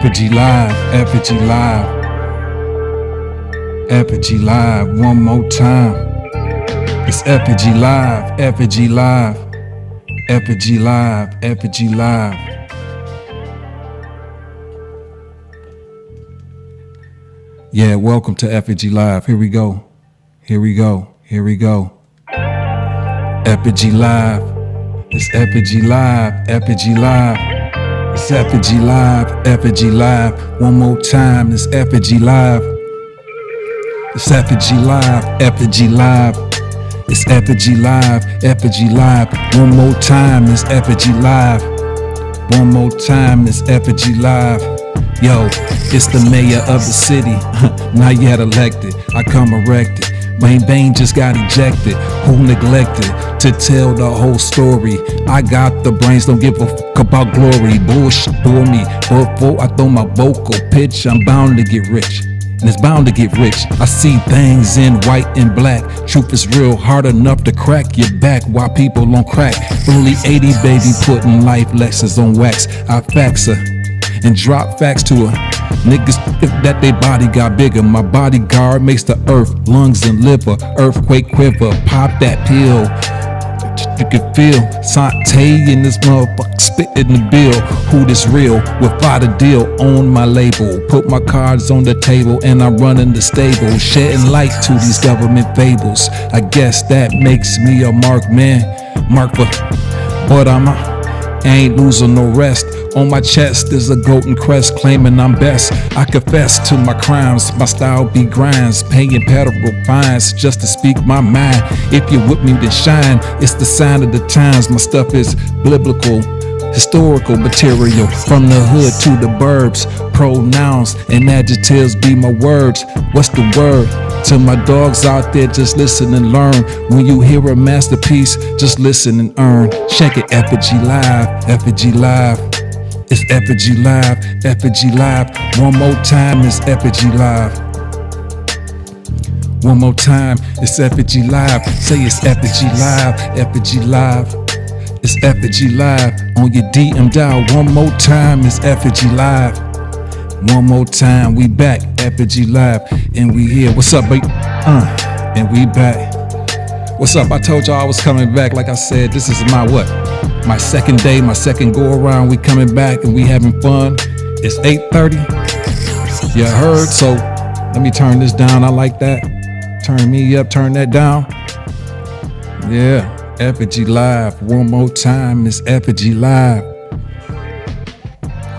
effigylive, effigylive, effigylive. One more time. It's effigylive, effigylive, effigylive, effigylive. Yeah, welcome to effigylive. Here we go. Here we go. Here we go. effigylive. It's effigylive, effigylive. It's effigylive, effigylive. One more time. It's effigylive. It's effigylive, effigylive. It's effigylive, effigylive. One more time. It's effigylive. One more time. It's effigylive. Yo, it's the mayor of the city, not yet elected. I come erected. Wayne Bain just got ejected. Who neglected to tell the whole story? I got the brains, don't give a fuck about glory. Bullshit for me, but before I throw my vocal pitch, I'm bound to get rich. And it's bound to get rich. I see things in white and black. Truth is real, hard enough to crack your back while people on crack. Only 80, baby, putting life lessons on wax. I fax her and drop facts to her. Niggas that they body got bigger. My bodyguard makes the earth, lungs and liver. Earthquake quiver, pop that pill. You can feel Sante in this motherfucker spitting the bill. Who this real? Without a deal on my label. Put my cards on the table and I'm running the stable. Shedding light to these government fables. I guess that makes me a mark man. Mark for, but ain't losing no rest. On my chest is a golden crest claiming I'm best. I confess to my crimes, my style be grinds. Paying federal fines just to speak my mind. If you're with me, then shine. It's the sign of the times. My stuff is biblical, historical material. From the hood to the burbs, pronouns and adjectives be my words. What's the word? To my dogs out there, just listen and learn. When you hear a masterpiece, just listen and earn. Check it, effigylive, effigylive. It's effigylive, effigylive. One more time, it's effigylive. One more time, it's effigylive. Say it's effigylive, effigylive. It's effigylive. On your DM dial, one more time, it's effigylive. One more time, we back, effigylive, and we here. What's up, baby? And we back. What's up? I told y'all I was coming back. Like I said, this is my what? My second day, my second go around. We coming back and we having fun. It's 8:30. You heard? So let me turn this down. I like that. Turn me up, turn that down. Yeah, effigylive. One more time, it's effigylive.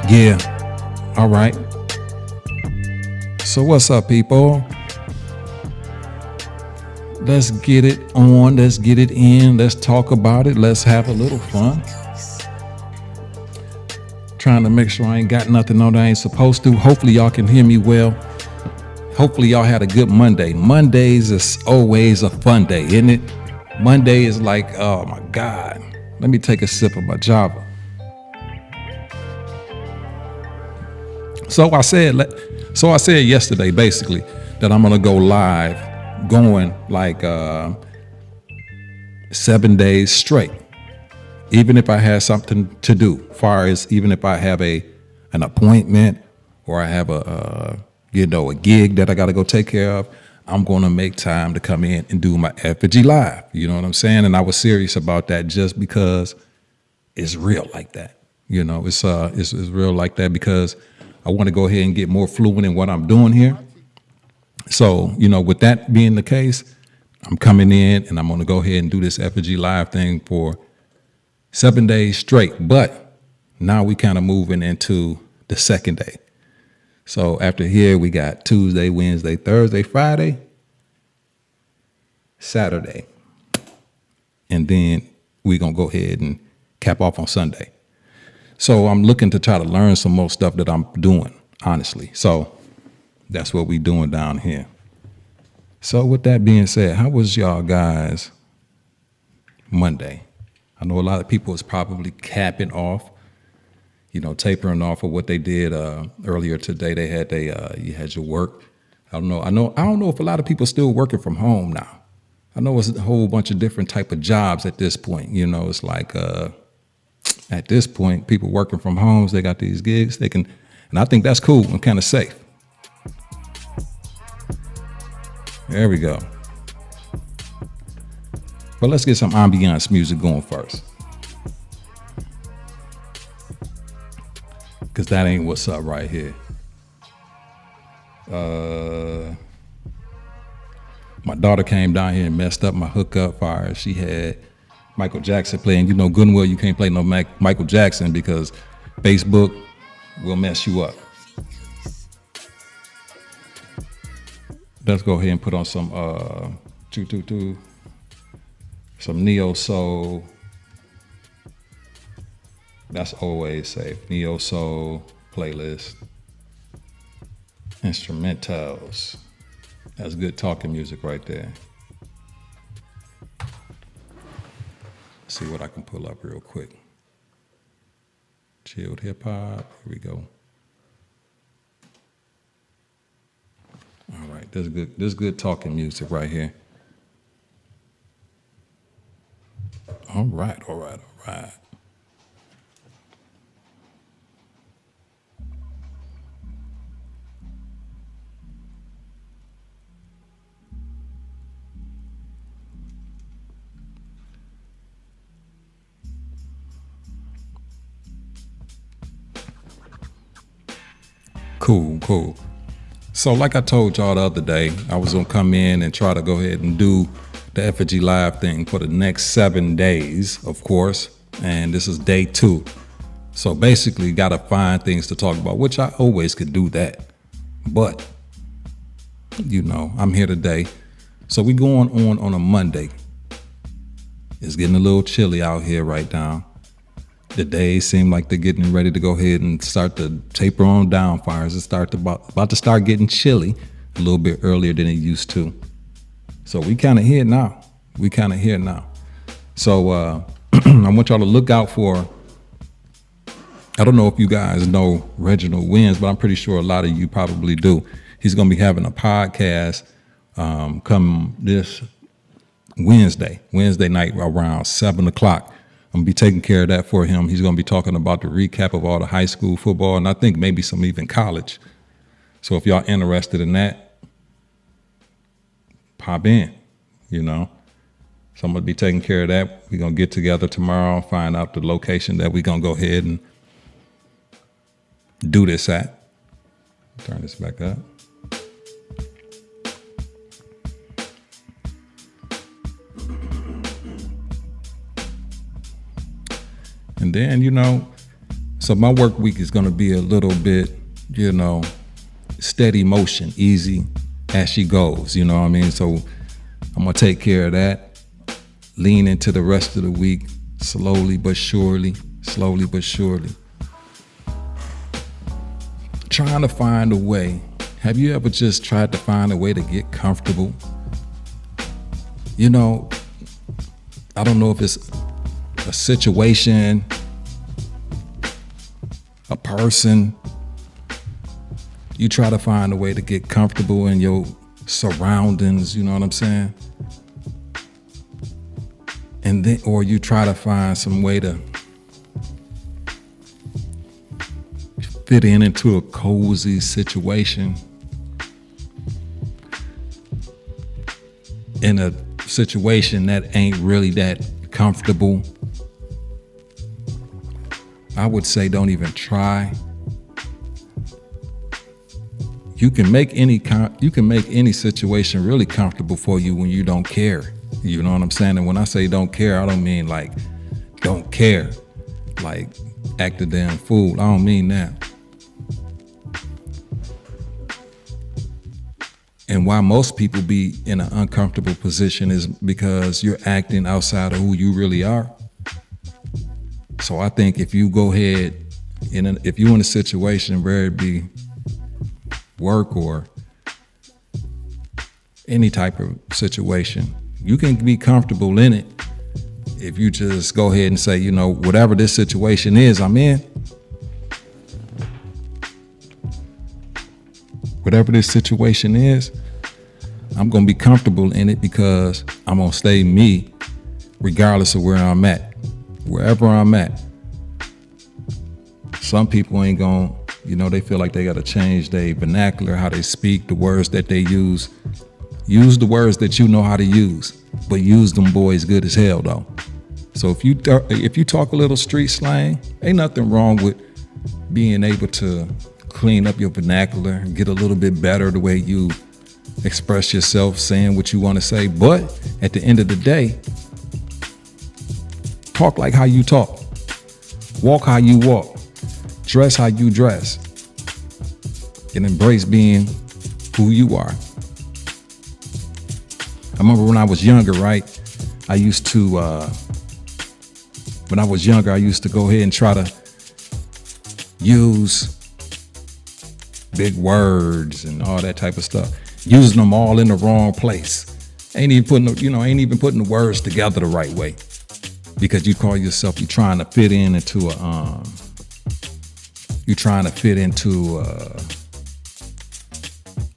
Yeah, all right. So what's up, people? Let's get it on, let's get it in, let's talk about it, let's have a little fun. Trying to make sure I ain't got nothing on that I ain't supposed to. Hopefully y'all can hear me well. Hopefully y'all had a good Monday. Mondays is always a fun day, isn't it? Monday is like, oh my God. Let me take a sip of my Java. So I said yesterday basically that I'm gonna go live, going like 7 days straight, even if I had something to do, far as even if I have an appointment or I have a gig that I got to go take care of, I'm going to make time to come in and do my effigylive. You know what I'm saying? And I was serious about that just because it's real like that. You know, it's real like that because I want to go ahead and get more fluent in what I'm doing here. So, you know, with that being the case, I'm coming in and I'm going to go ahead and do this effigylive thing for 7 days straight. But now we kind of moving into the second day. So after here, we got Tuesday, Wednesday, Thursday, Friday, Saturday. And then we're going to go ahead and cap off on Sunday. So I'm looking to try to learn some more stuff that I'm doing, honestly. So that's what we doing down here. So with that being said, how was y'all guys Monday? I know a lot of people is probably capping off, you know, tapering off of what they did earlier today. They had you had your work. I don't know if a lot of people still working from home now. I know it's a whole bunch of different type of jobs at this point. You know, it's like at this point, people working from homes, they got these gigs, they can And I think that's cool and kind of safe. There we go. But let's get some ambiance music going first, because that ain't what's up right here. My daughter came down here and messed up my hookup fire. She had Michael Jackson playing. You know good and well you can't play no Michael Jackson because Facebook will mess you up. Let's go ahead and put on some some neo soul. That's always safe. Neo soul playlist. Instrumentals. That's good talking music right there. Let's see what I can pull up real quick. Chilled hip hop. Here we go. All right, this good talking music right here. All right. Cool. So like I told y'all the other day, I was gonna come in and try to go ahead and do the effigy live thing for the next 7 days, of course. And this is day 2. So basically gotta find things to talk about, which I always could do that. But, you know, I'm here today. So we going on a Monday. It's getting a little chilly out here right now. The days seem like they're getting ready to go ahead and start to taper on down. Fires and about to start getting chilly a little bit earlier than it used to. So we kind of here now. So I want y'all to look out for, I don't know if you guys know Reginald Wins, but I'm pretty sure a lot of you probably do. He's going to be having a podcast come this Wednesday night around 7 o'clock. I'm gonna be taking care of that for him. He's gonna be talking about the recap of all the high school football, and I think maybe some even college. So if y'all interested in that, pop in, you know. So I'm gonna be taking care of that. We're gonna get together tomorrow, find out the location that we're gonna go ahead and do this at. Turn this back up. And then, you know, so my work week is going to be a little bit, you know, steady motion, easy as she goes, you know what I mean? So I'm going to take care of that, lean into the rest of the week, slowly but surely. Trying to find a way. Have you ever just tried to find a way to get comfortable? You know, I don't know if it's a situation, a person. You try to find a way to get comfortable in your surroundings, you know what I'm saying? And then, or you try to find some way to fit into a cozy situation, in a situation that ain't really that comfortable. I would say don't even try. You can make any situation really comfortable for you when you don't care. You know what I'm saying? And when I say don't care, I don't mean like don't care, like act a damn fool. I don't mean that. And why most people be in an uncomfortable position is because you're acting outside of who you really are. So I think if you go ahead, if you're in a situation where it be work or any type of situation, you can be comfortable in it if you just go ahead and say, you know, whatever this situation is, I'm in. Whatever this situation is, I'm going to be comfortable in it because I'm going to stay me regardless of where I'm at. Wherever I'm at. Some people ain't going to You know, they feel like they got to change their vernacular, how they speak, the words that they use. Use the words that you know how to use, but use them boys good as hell though. So if you talk a little street slang, ain't nothing wrong with being able to clean up your vernacular and get a little bit better the way you express yourself, saying what you want to say. But at the end of the day, talk like how you talk, walk how you walk, dress how you dress, and embrace being who you are. I remember when I was younger, right? I used to go ahead and try to use big words and all that type of stuff, using them all in the wrong place. Ain't even putting the words together the right way, because you call yourself, you're trying to fit into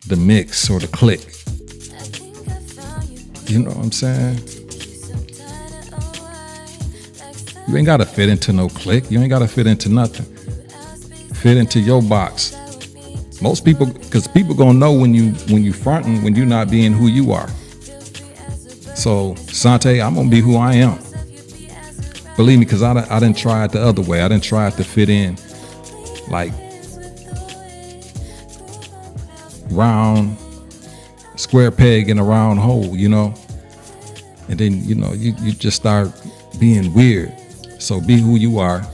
the mix or the clique. You know what I'm saying? You ain't gotta fit into no clique. You ain't gotta fit into nothing. Fit into your box. Most people, because people gonna know when you fronting, when you're not being who you are. So Sante, I'm gonna be who I am. Believe me, because I didn't try it the other way. I didn't try it to fit in like round square peg in a round hole, you know? And then, you know, you just start being weird. So be who you are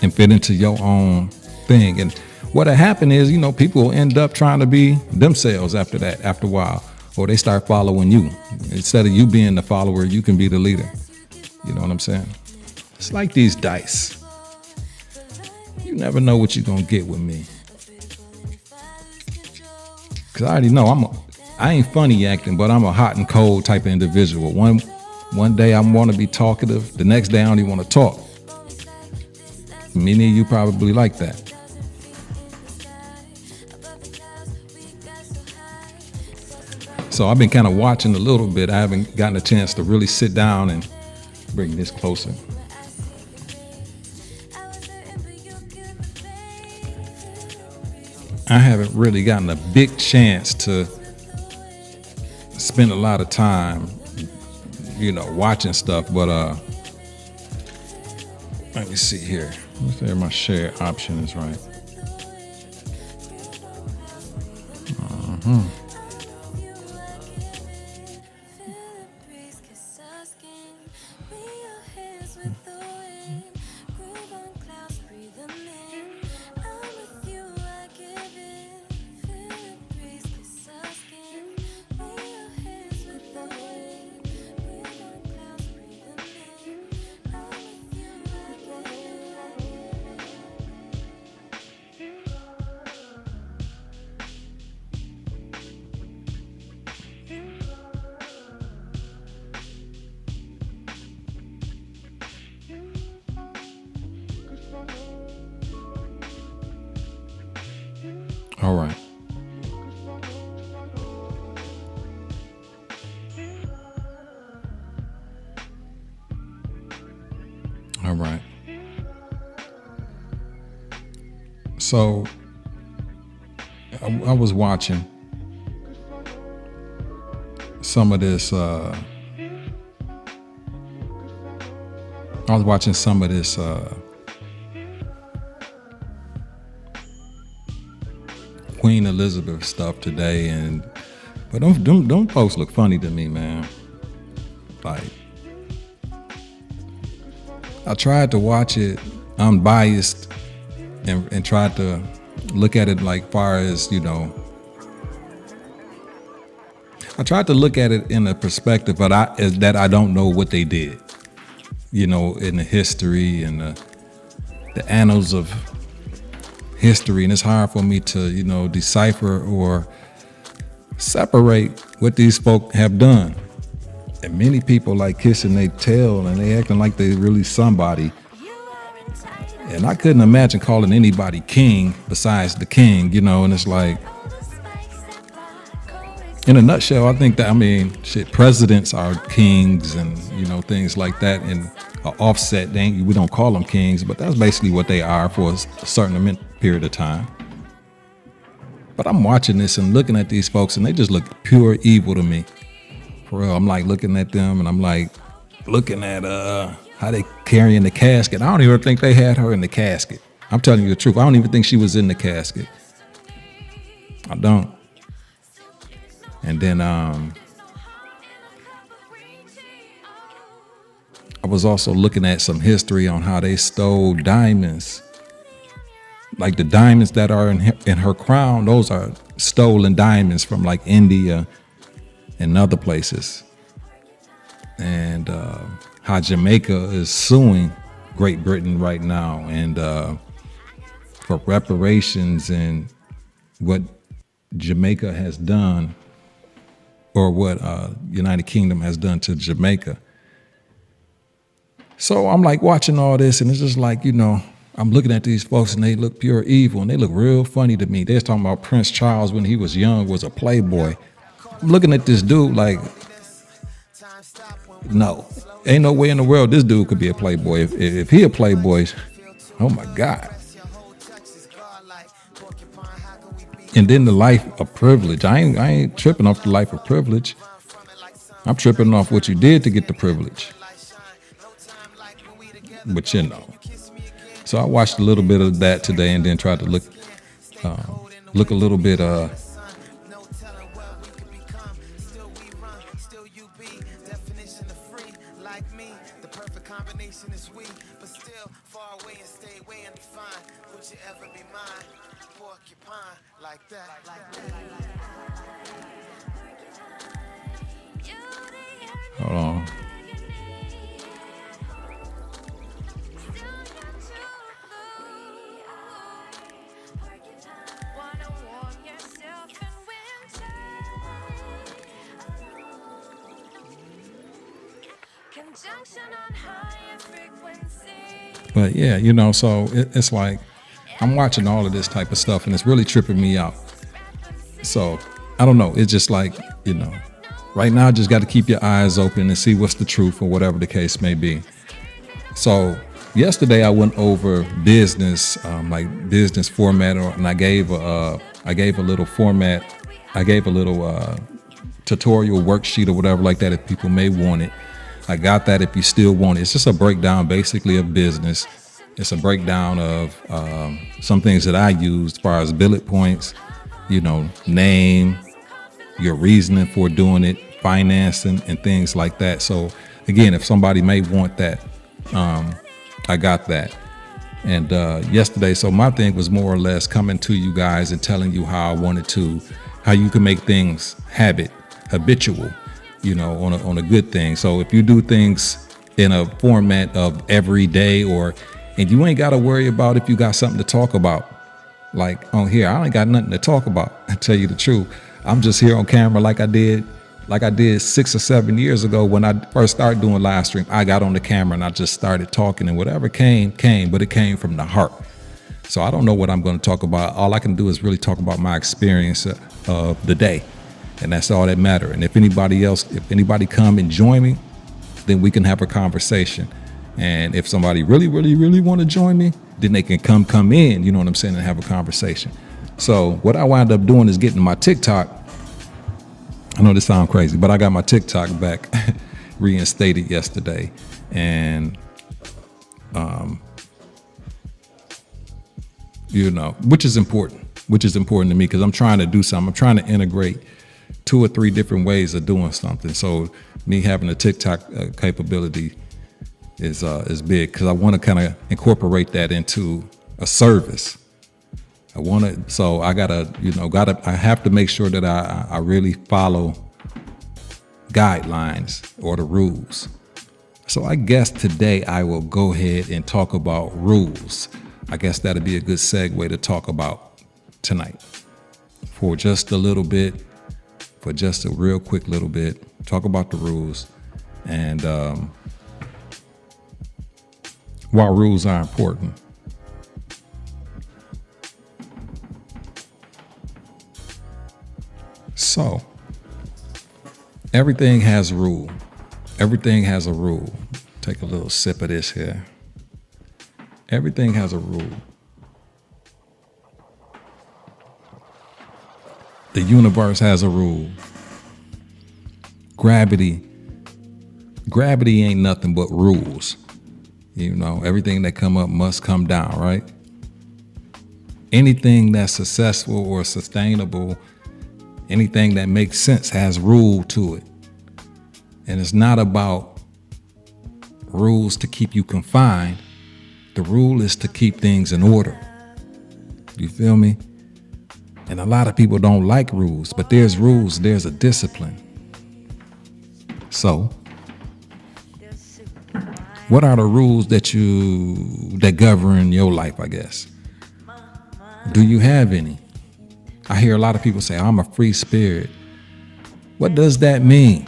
and fit into your own thing. And what'll happen is, you know, people will end up trying to be themselves after that, after a while, or they start following you. Instead of you being the follower, you can be the leader. You know what I'm saying? It's like these dice. You never know what you're gonna get with me. Cause I already know I ain't funny acting, but I'm a hot and cold type of individual. One day I want to be talkative. The next day I don't even want to talk. Many of you probably like that. So I've been kind of watching a little bit. I haven't gotten a chance to really sit down and bring this closer. I haven't really gotten a big chance to spend a lot of time, you know, watching stuff, but let me see here. Let's see if my share option is right. All right. All right. So I was watching some of this. Queen Elizabeth stuff today, but them folks look funny to me, man. Like, I tried to watch it unbiased and tried to look at it like far as, you know, I tried to look at it in a perspective that I don't know what they did, you know, in the history and the annals of history, and it's hard for me to, you know, decipher or separate what these folk have done. And many people like kissing their tail and they acting like they really somebody. And I couldn't imagine calling anybody king besides the king, you know, and it's like, in a nutshell, I think that, I mean, shit, presidents are kings and, you know, things like that. And Offset, we don't call them kings, but that's basically what they are for a certain period of time. But I'm watching this and looking at these folks, and they just look pure evil to me. For real, I'm like looking at them, and I'm like looking at how they carrying the casket. I don't even think they had her in the casket. I'm telling you the truth. I don't even think she was in the casket. I don't. And then I was also looking at some history on how they stole diamonds. Like the diamonds that are in her crown, those are stolen diamonds from like India and other places. And how Jamaica is suing Great Britain right now, and for reparations and what Jamaica has done, or what United Kingdom has done to Jamaica. So I'm like watching all this, and it's just like, I'm looking at these folks, and they look pure evil, and they look real funny to me. They're talking about Prince Charles when he was young was a playboy. I'm looking at this dude like, no, ain't no way in the world this dude could be a playboy. If he a playboy, oh my God. And then the life of privilege. I ain't tripping off the life of privilege. I'm tripping off what you did to get the privilege. But So I watched a little bit of that today, and then tried to look a little bit hold on. But yeah, so it's like I'm watching all of this type of stuff, and it's really tripping me out. So I don't know. It's just like, right now, just got to keep your eyes open and see what's the truth, or whatever the case may be. So yesterday I went over business, like business format, and I gave a little format. I gave a little tutorial worksheet or whatever like that if people may want it. I got that if you still want it. It's just a breakdown basically of business. It's a breakdown of some things that I use as far as bullet points, name, your reasoning for doing it, financing, and things like that. So again, if somebody may want that, I got that. And yesterday, so my thing was more or less coming to you guys and telling you how you can make things habitual, on a good thing. So if you do things in a format of every day, and you ain't got to worry about if you got something to talk about. Like on here, I ain't got nothing to talk about. I tell you the truth. I'm just here on camera like I did 6 or 7 years ago when I first started doing live stream. I got on the camera and I just started talking, and whatever came, but it came from the heart. So I don't know what I'm going to talk about. All I can do is really talk about my experience of the day, and that's all that matters. And if anybody come and join me, then we can have a conversation. And if somebody really, really, really want to join me, then they can come in, you know what I'm saying, and have a conversation. So what I wound up doing is getting my TikTok. I know this sounds crazy, but I got my TikTok back reinstated yesterday. And, which is important to me, because I'm trying to do something. I'm trying to integrate 2 or 3 different ways of doing something. So me having a TikTok capability is big, because I want to kind of incorporate that into a service. I have to make sure that I really follow guidelines or the rules. So I guess today I will go ahead and talk about rules. I guess that'd be a good segue to talk about tonight for just a little bit, for just a real quick little bit, talk about the rules and why rules are important. So, everything has a rule. Everything has a rule. Take a little sip of this here. Everything has a rule. The universe has a rule. Gravity ain't nothing but rules. You know, everything that come up must come down, right? Anything that's successful or sustainable, anything that makes sense has rule to it. And it's not about rules to keep you confined. The rule is to keep things in order. You feel me? And a lot of people don't like rules, but there's rules, there's a discipline. So, what are the rules that govern your life, I guess? Do you have any? I hear a lot of people say, I'm a free spirit. What does that mean?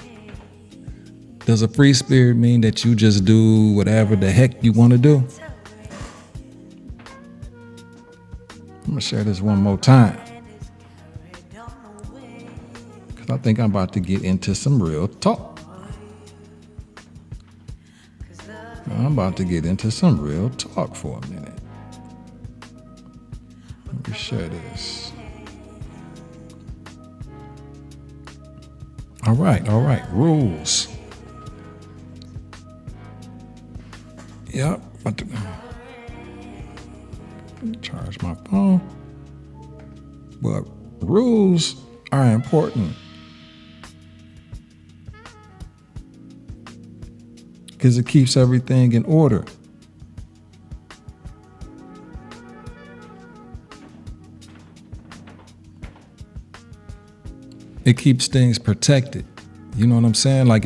Does a free spirit mean that you just do whatever the heck you want to do? I'm going to share this one more time, because I think I'm about to get into some real talk. I'm about to get into some real talk for a minute. Let me share this. All right. Rules. Yep. About to charge my phone. But rules are important. Because it keeps everything in order. It keeps things protected. You know what I'm saying? Like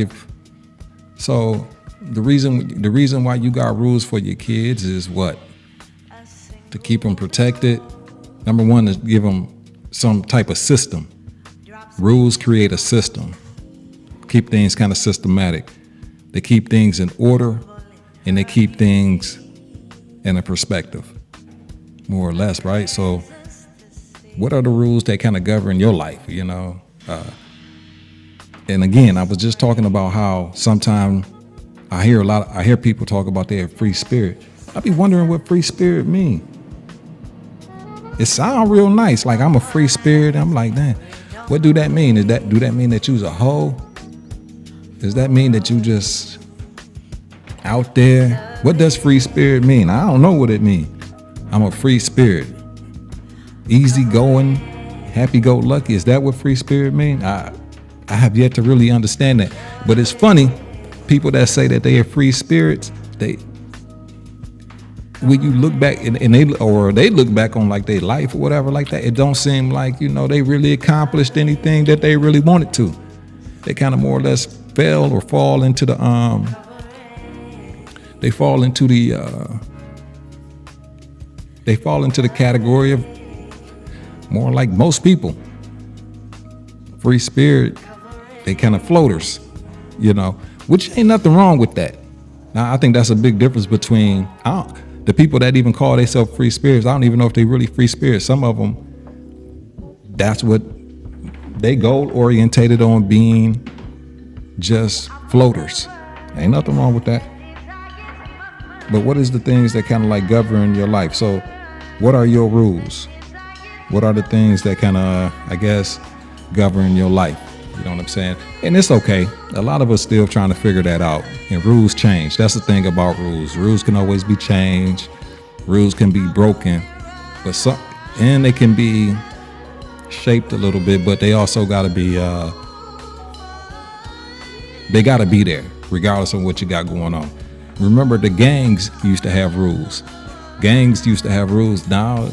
the reason why you got rules for your kids is what? To keep them protected. Number one is give them some type of system. Rules create a system. Keep things kind of systematic. They keep things in order, and they keep things in a perspective, more or less, right? So what are the rules that kind of govern your life, you know? And again, I was just talking about how sometimes I hear people talk about their free spirit. I be wondering what free spirit mean. It sounds real nice, like I'm a free spirit. I'm like, man, what do that mean? Do that mean that you's a hoe? Does that mean that you just out there? What does free spirit mean? I don't know what it means. I'm a free spirit. Easy going, happy go lucky. Is that what free spirit mean? I have yet to really understand that. But it's funny, people that say that they are free spirits, when you look back and they look back on like their life or whatever like that, it don't seem like, you know, they really accomplished anything that they really wanted to. They kind of more or less fail or fall into the category of more like most people. Free spirit, they kind of floaters, you know, which ain't nothing wrong with that. Now, I think that's a big difference between the people that even call themselves free spirits. I don't even know if they really free spirits. Some of them, that's what they goal orientated on, being just floaters. Ain't nothing wrong with that. But what is the things that kind of like govern your life? So what are your rules? What are the things that kind of, I guess, govern your life? You know what I'm saying? And it's okay. A lot of us still trying to figure that out. And rules change. That's the thing about rules. Rules can always be changed. Rules can be broken. And they can be shaped a little bit, but they also got to be, they got to be there regardless of what you got going on. Remember, the gangs used to have rules. Now,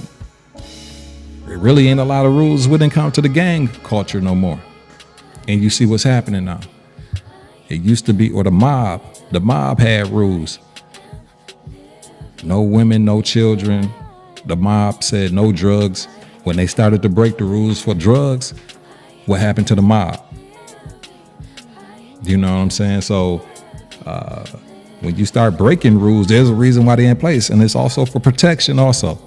there really ain't a lot of rules when it comes to the gang culture no more. And you see what's happening now. It used to be, or the mob had rules. No women, no children. The mob said no drugs. When they started to break the rules for drugs, what happened to the mob? You know what I'm saying? So when you start breaking rules, there's a reason why they're in place. And it's also for protection also.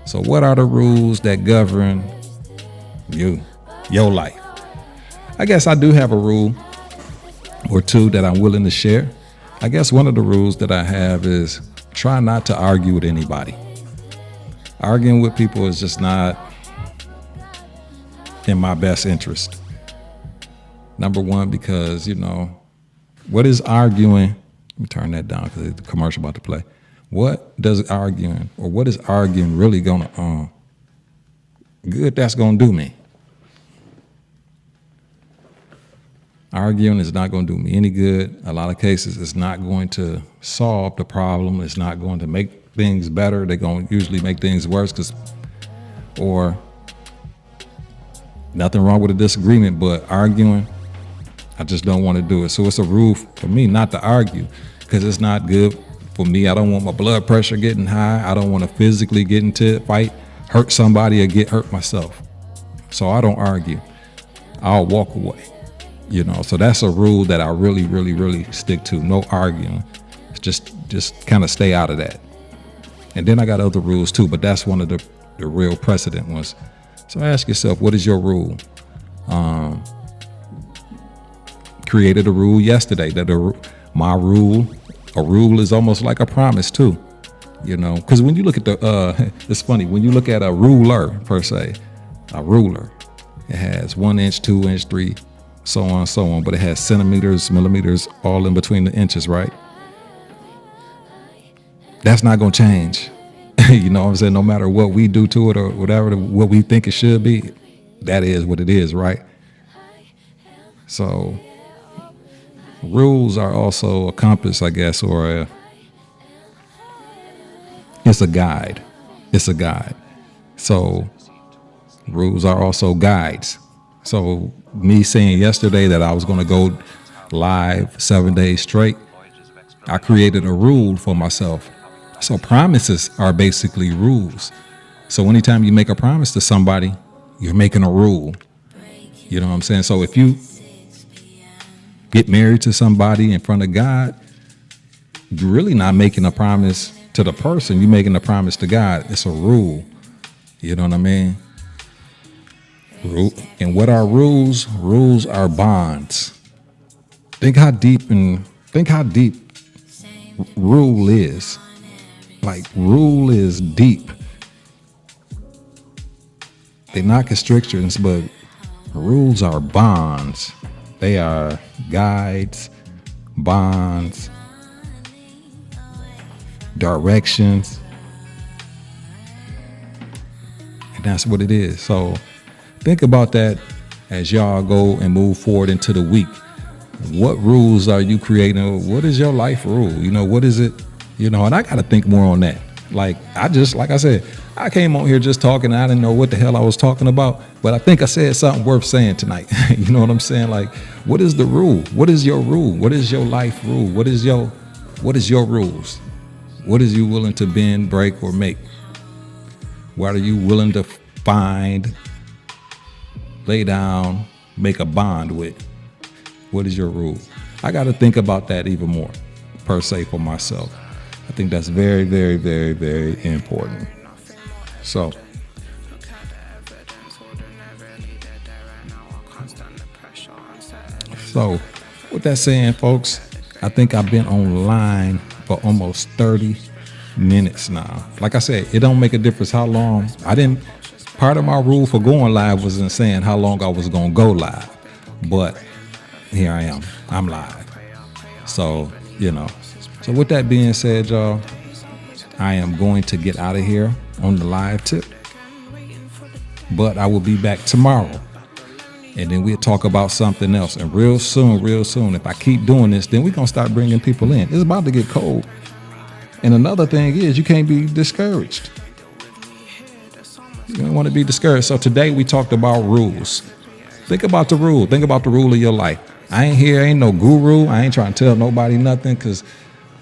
So what are the rules that govern your life? I guess I do have a rule or two that I'm willing to share. I guess one of the rules that I have is try not to argue with anybody. Arguing with people is just not, in my best interest. Number one, because, what is arguing? Let me turn that down because the commercial about to play. What is arguing really gonna good that's gonna do me? Arguing is not going to do me any good. A lot of cases, it's not going to solve the problem. It's not going to make things better. They're going to usually make things worse or nothing wrong with a disagreement, but arguing, I just don't want to do it. So it's a rule for me not to argue because it's not good for me. I don't want my blood pressure getting high. I don't want to physically get into a fight, hurt somebody, or get hurt myself. So I don't argue. I'll walk away. So that's a rule that I really, really, really stick to. No arguing. Just kind of stay out of that. And then I got other rules too, but that's one of the real precedent ones. So ask yourself, what is your rule? Created a rule yesterday that a rule is almost like a promise too. Because when you look at it's funny, when you look at a ruler per se, a ruler, it has 1 inch, 2 inch, 3, so on, but it has centimeters, millimeters, all in between the inches, right? That's not going to change. You know what I'm saying? No matter what we do to it or whatever, what we think it should be, that is what it is, right? So rules are also a compass, I guess, or it's a guide. It's a guide. So rules are also guides. So me saying yesterday that I was going to go live 7 days straight, I created a rule for myself. So promises are basically rules. So anytime you make a promise to somebody, you're making a rule. You know what I'm saying? So if you get married to somebody in front of God, you're really not making a promise to the person. You're making a promise to God. It's a rule. You know what I mean? And what are rules? Rules are bonds. Think how deep rule is. Like, rule is deep. They're not constrictions, but rules are bonds. They are guides, bonds, directions. And that's what it is. So think about that as y'all go and move forward into the week. What rules are you creating? What is your life rule? What is it? And I got to think more on that. Like I said, I came on here just talking. I didn't know what the hell I was talking about, but I think I said something worth saying tonight. You know what I'm saying? Like, what is the rule? What is your rule? What is your life rule? What is your rules? What is you willing to bend, break, or make? What are you willing to find, lay down, make a bond with? What is your rule? I got to think about that even more, per se, for myself. I think that's very, very, very, very important. So with that saying, folks, I think I've been online for almost 30 minutes now. Like I said, it don't make a difference how long. Part of my rule for going live wasn't saying how long I was going to go live. But here I am. I'm live. So, So with that being said, y'all, I am going to get out of here on the live tip. But I will be back tomorrow. And then we'll talk about something else. And real soon, if I keep doing this, then we're going to start bringing people in. It's about to get cold. And another thing is, you can't be discouraged. You don't want to be discouraged. So today we talked about rules. Think about the rule. Think about the rule of your life. I ain't no guru. I ain't trying to tell nobody nothing because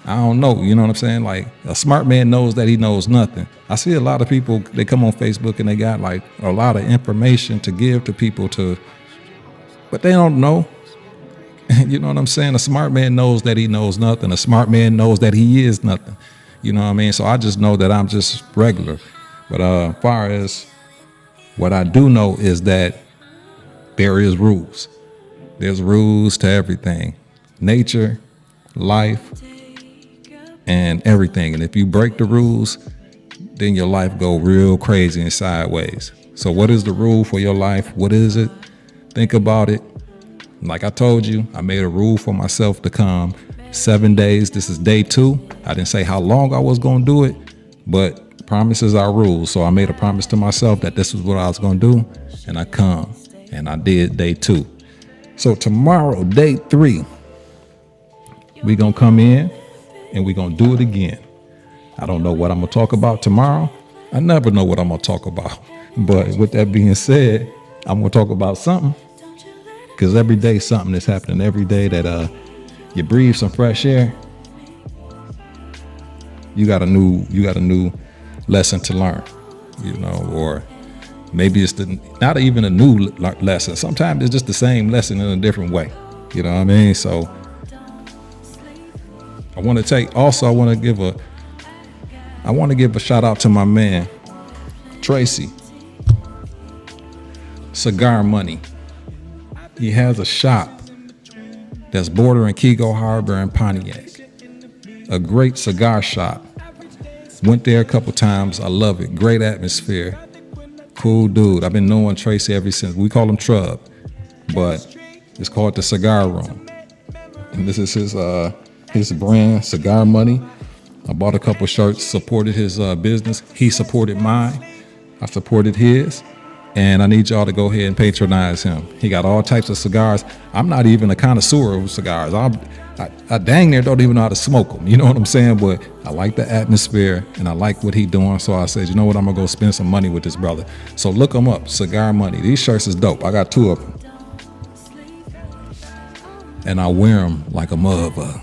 I don't know. You know what I'm saying? Like, a smart man knows that he knows nothing. I see a lot of people, they come on Facebook and they got like a lot of information to give to people but they don't know. You know what I'm saying? A smart man knows that he knows nothing. A smart man knows that he is nothing. You know what I mean? So I just know that I'm just regular. But as far as what I do know is that there is rules. There's rules to everything. Nature, life, and everything. And if you break the rules, then your life go real crazy and sideways. So what is the rule for your life? What is it? Think about it. Like I told you, I made a rule for myself to come 7 days. This is day 2. I didn't say how long I was going to do it, but promises are rules. So I made a promise to myself that this is what I was going to do, and I come, and I did day 2. So tomorrow, day 3, we going to come in and we going to do it again. I don't know what I'm going to talk about tomorrow. I never know what I'm going to talk about. But with that being said, I'm going to talk about something, because every day something is happening. Every day that you breathe some fresh air, you got a new lesson to learn, or maybe it's not even a new lesson. Sometimes it's just the same lesson in a different way. You know what I mean? So I want to give a shout out to my man, Tracy, Cigar Money. He has a shop that's bordering Kego Harbor and Pontiac. A great cigar shop. Went there a couple times. I love it. Great atmosphere. Cool dude. I've been knowing Tracy ever since. We call him Trub, but it's called the Cigar Room. And this is his brand, Cigar Money. I bought a couple shirts, supported his business. He supported mine. I supported his. And I need y'all to go ahead and patronize him. He got all types of cigars. I'm not even a connoisseur of cigars. I dang near don't even know how to smoke them. You know what I'm saying? But I like the atmosphere and I like what he doing. So I said, you know what? I'm going to go spend some money with this brother. So look him up, Cigar Money. These shirts is dope. I got 2 of them. And I wear them like a mother.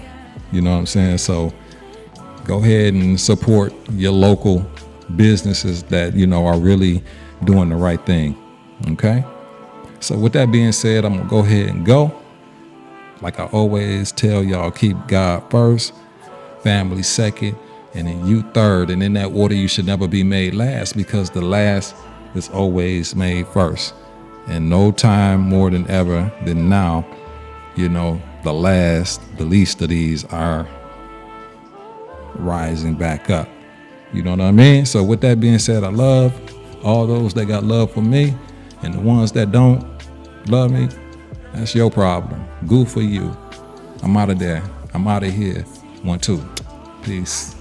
You know what I'm saying? So go ahead and support your local businesses that, are really doing the right thing. Okay? So with that being said, I'm going to go ahead and go. Like I always tell y'all, keep God first, family second, and then you third. And in that order, you should never be made last, because the last is always made first. And no time more than ever than now, the least of these are rising back up. You know what I mean? So with that being said, I love all those that got love for me, and the ones that don't love me, that's your problem. Good for you. I'm out of there. I'm out of here. 1, 2. Peace.